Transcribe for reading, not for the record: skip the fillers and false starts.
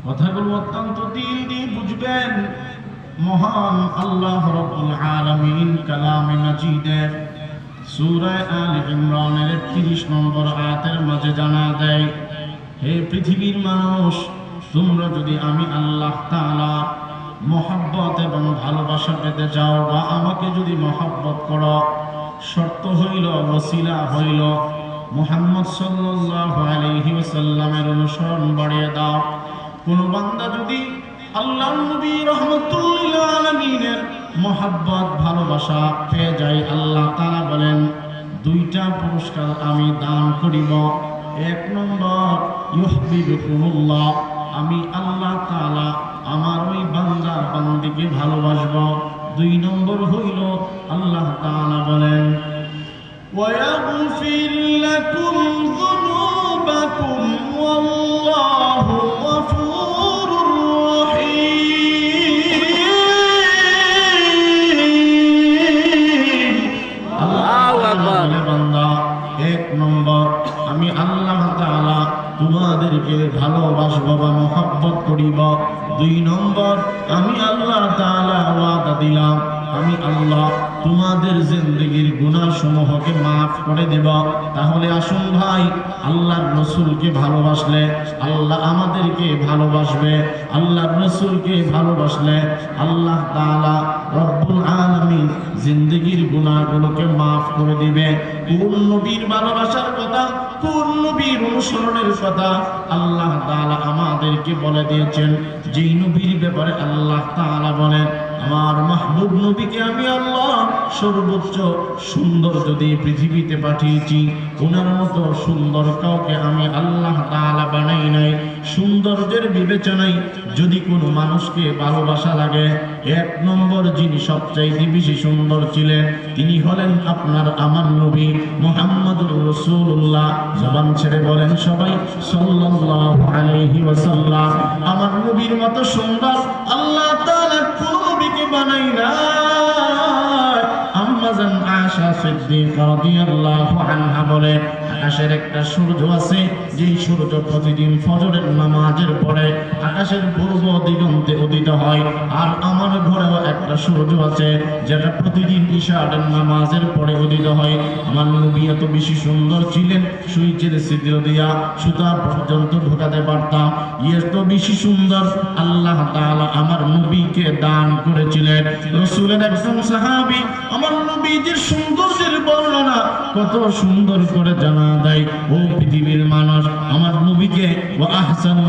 কথাগুলো অত্যন্ত দিল দিয়ে বুঝবেন। মহান আল্লাহ রাব্বুল আলামিন কালামে মাজিদের সূরা আলে ইমরানের 31 নম্বর আয়াতের মাঝে জানা দেয়, হে পৃথিবীর মানুষ, তোমরা যদি আমি আল্লাহ তাআলা মহব্বত এবং ভালোবাসা পেতে চাও বা আমাকে যদি মহব্বত করো, শর্ত হইল, ওসিলা হইল মুহাম্মদ সাল্লাল্লাহু আলাইহি ওয়াসাল্লামের অনুসরণ বাড়িয়ে দাও। কোন বান্দা যদি আল্লাহর নবী রাহমাতুল লিল আলামিনের মহব্বত ভালোবাসা পেয়ে যায়, আল্লাহ তাআলা বলেন দুইটা পুরস্কার আমি দান করিব। এক নম্বর, ইউহিব্বুকুমুল্লাহ, আমি আল্লাহ তাআলা আমার ওই বান্দা বান্দিকে ভালোবাসব। দুই নম্বর হইল আল্লাহ তাআলা বলেন ওয়ায়াগফির লাকুম যুনুবাকুম ওয়াল্লাহু গফুরুর রহিম। আল্লাহু আকবার। বান্দা, এক নম্বর, আমি আল্লাহ তাআলা তোমাদেরকে ভালোবাসব বা মহব্বত করিব। দুই নম্বর, আমি আল্লাহ তাআলা ওয়াদা দিলাম, আমি আল্লাহ তোমাদের জিন্দেগীর গুনাহ সমূহকে মাফ করে দেব। তাহলে আসুন ভাই, আল্লাহর রাসূলকে ভালোবাসলে আল্লাহ আমাদেরকে ভালোবাসবে। আল্লাহর রাসূলকে ভালোবাসলে আল্লাহ তাআলা রব্বুল আলামিন জিন্দেগীর গুনাহগুলোকে মাফ করে দিবে। কোন নবীর ভালোবাসার কথা, কোন নবীর অনুসরণের কথা আল্লাহ তাআলা আমাদেরকে বলে দিয়েছেন। যেই নবীর ব্যাপারে আল্লাহ তাআলা বলেন, আমার মাহবুব নবীকে আমি আল্লাহ সর্বোচ্চ সুন্দর যদি পৃথিবীতে পাঠিয়েছি, ওনার মতো সুন্দর কাউকে আমি আল্লাহ তাআলা বানাই নাই। সৌন্দর্যের বিবেচনায় যদি কোনো মানুষকে ভালোবাসা লাগে, এক নম্বর যিনি সবচাইতে বেশি সুন্দর ছিলেন তিনি হলেন আপনার আমার নবী মুহাম্মদুর রাসূলুল্লাহ। জবান ছেড়ে বলেন সবাই সাল্লাল্লাহু আলাইহি ওয়াসাল্লাম। আমার নবীর মতো সুন্দর আল্লাহ তাআলা কোন নবীকে বানাই না। আম্মাজান আয়েশা সিদ্দিকা রাদিয়াল্লাহু আনহা বলে, আকাশের একটা সূর্য আছে, যেই সূর্য প্রতিদিন ফজরের নামাজের পরে আকাশের পূর্ব দিগন্তে উদিত হয়। আর আমার ঘরেও একটা সূর্য আছে, যেটা প্রতিদিন ইশার নামাজের পরে উদিত হয়। আমার নবী এত বেশি সুন্দর ছিলেন, সুইচের ছিদ্র দিয়া সুতা পর্যন্ত ঢোকাতে পারতাম। এত বেশি সুন্দর আল্লাহ তাআলা আমার নবীকে দান করেছিলেন। রাসূলের একজন সাহাবী আমার নবীর সৌন্দর্যের বর্ণনা কত সুন্দর করে জানা দেয়। ও পৃথিবীর মানুষ, আমার নবীকে ওয়া আহসানু